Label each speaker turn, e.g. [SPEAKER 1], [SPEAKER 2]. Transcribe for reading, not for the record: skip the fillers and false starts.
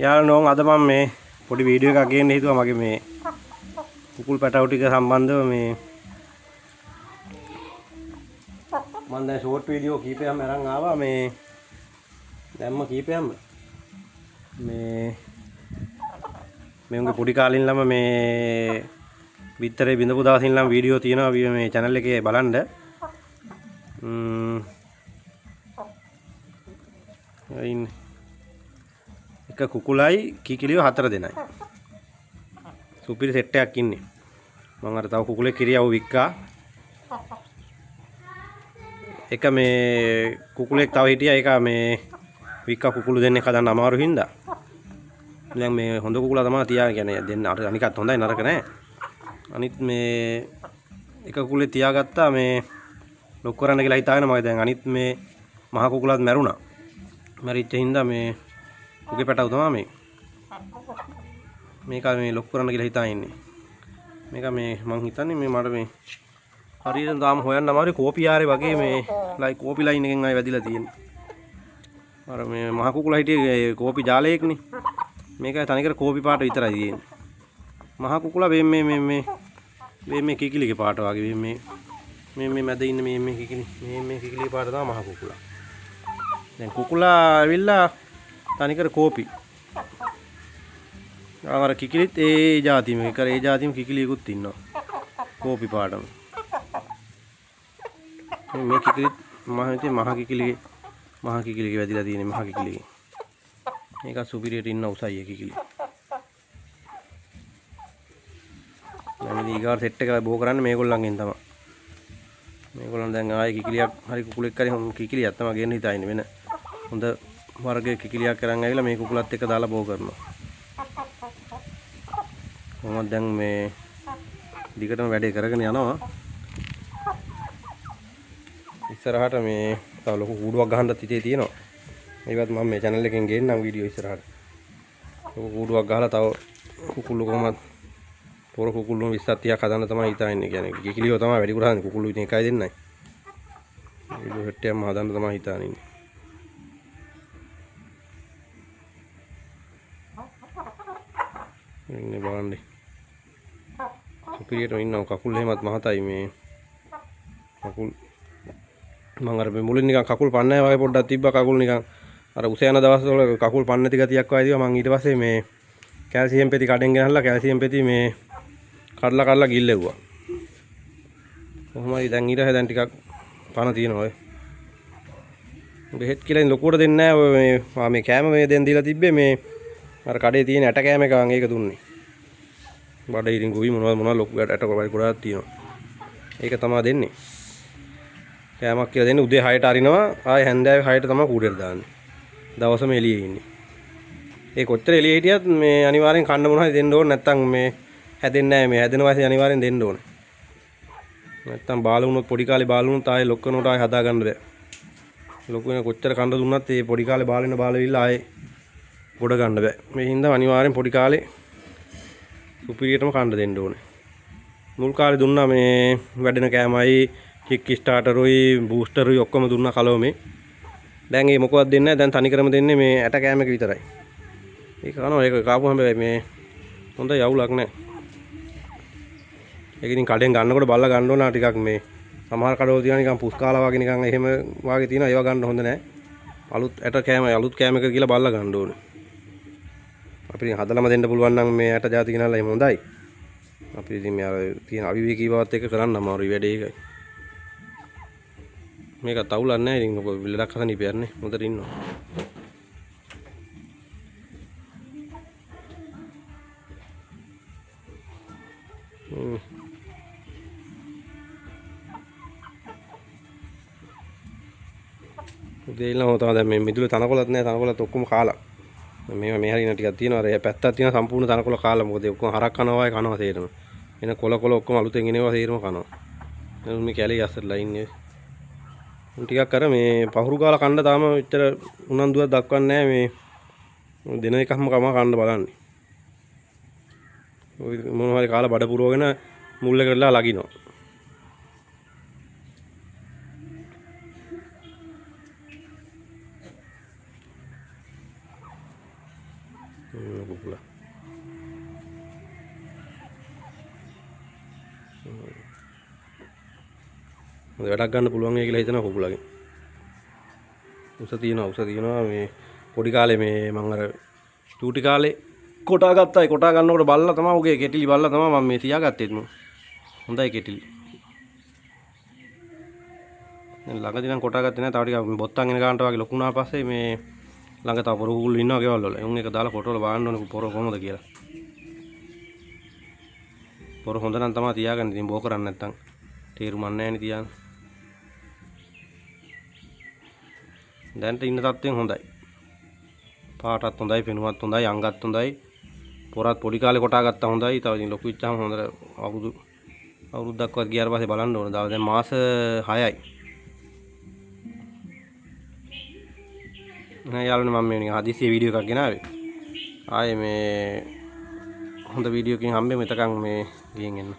[SPEAKER 1] යාළුවෝ අද මම මේ පොඩි වීඩියෝ එකක් ගේන්න හිතුවා මගේ මේ කුකුල් පැටවු ටික සම්බන්ධව මේ මම දැන් ෂෝට් වීඩියෝ කීපයක්ම අරන් ආවා මේ දැම්ම කීපයක්ම මේ උන්ගේ පොඩි කාලේ ඉඳලම මේ විතරේ බින්දපු දවසින් ඉඳලම වීඩියෝ තියෙනවා මේ channel එකේ බලන්න එක කුකුලයි කිකිලියෝ 4 දෙනයි. සුපිරි සෙට් එකක් ඉන්නේ. මම අර තව කුකුලෙක් කිරියව වික්කා. එක මේ කුකුලෙක් තව හිටියා. ඒක මේ වික්කා කුකුළු දෙන්නෙක් හදන්න අමාරු හින්දා. දැන් මේ හොඳ කුකුලා තමයි තියාගෙන කියන්නේ දෙන්න අනිකත් හොඳයි නරක නෑ. අනිත් මේ එක කුකුලේ තියාගත්තා මේ ලොක් කරන්න කියලා හිතාගෙන මම දැන් අනිත් මේ මහ කුකුලාත් මැරුණා. මැරිච්ච හින්දා මේ උගේ පැටව තමයි මේක මේ ලොක් කරන්න කියලා හිතා ඉන්නේ. මේක මේ මං හිතන්නේ මේ මට මේ හරියට තාම හොයන්න අමාරුයි කෝපි ආරේ වගේ මේ ලයි කෝපි ලයින් එකෙන් ආයි වැදිලා තියෙන්නේ. අර මේ මහ කුකුලා හිටියේ කෝපි ජාලයකනේ. මේක තනිකර කෝපි පාට විතරයි තියෙන්නේ. මහ කුකුලා මේ කිකිලිගේ පාට වගේ මේ මැද ඉන්න මේ කිකිලි මේ කිකිලිගේ පාට තමයි මහ කුකුලා. දැන් කුකුලා ඇවිල්ලා තනිකර කෝපි. අර කිකිලිත් ඒ જાතිම ඒ જાතිම කිකිලියකුත් ඉන්නවා. කෝපි පාටම. මේ කිකිලිත් මහ කිකිලිගේ වැදිලා තියෙන මහ කිකිලිගේ. මේක සුපිරියට ඉන්න උසයි කිකිලි. මම ඊගාර සෙට් එක බෝ කරන්නේ මේගොල්ලන්ගෙන් තමයි. මේගොල්ලන් දැන් ආයේ කිකිලියක් හරි කුකුලෙක් හරි කිකිලියක් තමයි ගේන්න හිතාන්නේ වෙන හොඳ වර්ගයේ කිකිලියක් කරන් ඇවිල්ලා මේ කුකුලත් එක්ක දාලා බෝ කරනවා. මම දැන් මේ දිගටම වැඩේ කරගෙන යනවා. ඉස්සරහට මේ තව ලොකු කූඩුවක් ගහන්නත් හිතේ තියෙනවා. ඒවත් මම මේ channel එකෙන් ගේන්නම් වීඩියෝ ඉස්සරහට. ලොකු කූඩුවක් ගහලා තව කුකුළු කොහමද පොර කුකුළු 20ක් 30ක් හදන්න තමයි හිතාන්නේ. කියන්නේ කිකිලියෝ තමයි වැඩිපුර හදන්නේ. කුකුළු ඉතින් එකයි දෙන්නයි. වීඩියෝ හෙට් එකක්ම හදන්න තමයි හිතාන්නේ. ඉන්නේ බලන්න. සුපිරියට ඉන්නවා කකුල් එහෙමත් මහතයි මේ කකුල් මම අර මුලින් නිකන් කකුල් පන්නේ වගේ පොඩ්ඩක් තිබ්බා කකුල් නිකන් අර උස යන දවස්වල කකුල් පන්නේ නැති ගතියක් වගේ තිබ්බා මම ඊට පස්සේ මේ කැල්සියම් පෙති කඩෙන් ගෙනල්ලා කැල්සියම් පෙති මේ කඩලා ගිල්ලෙව්වා කොහොමයි දැන් ඊට දැන් ටිකක් පණ තියෙනවා ඔය බෙහෙත් කියලා ලොකුවට දෙන්නේ නැහැ ඔය මේ කෑම මේ දෙන් දීලා තිබ්බේ මේ අර කඩේ තියෙන ඇට කෑම එකක් ඒක දුන්නේ බඩ ඉරින් ගොවි මොනවා ලොකු ඇට ගොඩක් තියෙනවා ඒක තමයි දෙන්නේ කෑමක් කියලා දෙන්නේ උදේ 6ට අරිනවා ආයේ හැන්දෑවේ 6ට තමයි කූඩේට දාන්නේ දවසම එළියේ ඉන්නේ ඒ කොච්චර එළියේ හිටියත් මේ අනිවාර්යෙන් කන්න මොනවද දෙන්න ඕනේ නැත්තම් මේ හැදෙන්නේ නැහැ මේ හැදෙන වයසේ අනිවාර්යෙන් දෙන්න ඕනේ නැත්තම් බාල වුණොත් පොඩි කාලේ බාල වුණොත් ආයේ ලොක් කරනකොට ආයේ හදා ගන්න බෑ ලොකු වෙන කොච්චර කන්න දුන්නත් ඒ පොඩි කාලේ බාල වෙන බාල විල්ලා ආයේ ගොඩ ගන්න බෑ මේ හින්දා අනිවාර්යෙන් පොඩි කාලේ සුපිරියටම කන්න දෙන්න ඕනේ මුල් කාලේ දුන්නා මේ වැඩෙන කෑමයි කික් ස්ටාර්ටරුයි බූස්ටරුයි ඔක්කොම දුන්නා කලෝමේ දැන් මේ මොකවත් දෙන්නේ නැහැ දැන් තනිකරම දෙන්නේ මේ ඇට කෑමක විතරයි ඒක කනවා ඒක කාපුවම මේ හොඳ යවුලක් නැහැ ඒක ඉතින් කඩෙන් ගන්නකොට බල්ලා ගන්න ඕන ටිකක් මේ සමහර කඩවල තියෙන නිකන් පුස්කාලා වගේ නිකන් එහෙම වගේ තියෙනවා ඒවා ගන්න හොඳ නැහැ අලුත් ඇට කෑම අලුත් කෑමක කියලා බල්ලා ගන්න ඕනේ අපි ඉතින් හදලම දෙන්න පුළුවන් නම් මේ ඇට જાති කෙනාලා එහෙම හොඳයි අපි ඉතින් මේ අර තියෙන අවිවේකී බවත් එක්ක කරන්න අමාරුයි වැඩේ ඒකයි මේක තවුලක් නැහැ ඉතින් ඔක ලෙඩක් හදන්න ඉපයන්නේ හොඳට ඉන්නවා උදේ ඉල්ලම තමයි දැන් මේ මිදුලේ තනකොළත් නැහැ තනකොළත් ඔක්කොම කාලා මේවා මේ හරින ටිකක් තියෙනවා අර පැත්තක් තියෙනවා සම්පූර්ණ තනකොළ කාලා මොකද ඔක්කොම හරක් කනවා වගේ කනවා තේරෙම එන කොළ ඔක්කොම අලුතෙන් එනවා තේරෙම කනවා එහෙනම් මේ කැලේ අස්සලා ඉන්නේ ටිකක් අර මේ පහුරු ගාලා කන්න තාම විතර උනන්දුවක් දක්වන්නේ නැහැ මේ දින එකක්ම කන්න බලන්නේ ඔය මොනවා හරි කාලා බඩ පුරවගෙන මුල් එකටලා ලගිනවා කුකුලා. වැඩක් ගන්න පුළුවන් වෙයි කියලා හිතනවා කුකුලාගෙන්. උස තියෙනවා මේ පොඩි කාලේ මේ මම අර චූටි කාලේ කොටා ගත්තා. ඒ කොටා ගන්නකොට බල්ලා තමයි උගේ කෙටිලි බල්ලා තමයි මම මේ තියාගත්තේ මම. හොඳයි කෙටිලි. දැන් ළඟදී නම් කොටා ගත්තේ නැහැ. තව ටිකක් බොත්තම් එන ගන්නට වගේ ලොකු වුණා පස්සේ මේ ළඟ තව පොර කුකුල්ලු ඉන්නවා ගෙවල් වල. උන් එක දාලා කොටවල බාන්න ඕනේ පොර කොහොමද කියලා. පොර හොඳ නම් තමයි තියාගන්න. ඉතින් බෝ කරන්නේ නැත්තම් තේරුමක් නැහැ නේ තියන්න. දැන්ට ඉන්න තත්ත්වයෙන් හොඳයි. පාටත් හොඳයි, පෙනුමත් හොඳයි, අංගත් හොඳයි. පොරත් පොඩි කාලේ කොටා ගත්තා හොඳයි. තව ඉතින් ලොකු වෙච්චාම හොඳට අවුරුද්දක්වත් ගියාට පස්සේ බලන්න ඕන. දැන් මාස 6යි. නෑ යාළුවනේ මම මේ නිකන් හදිස්සියේ වීඩියෝ එකක් ගෙනාවේ. ආයේ මේ හොඳ වීඩියෝ එකකින් හම්බෙමු. එතකන් මේ ගිහින් එන්න.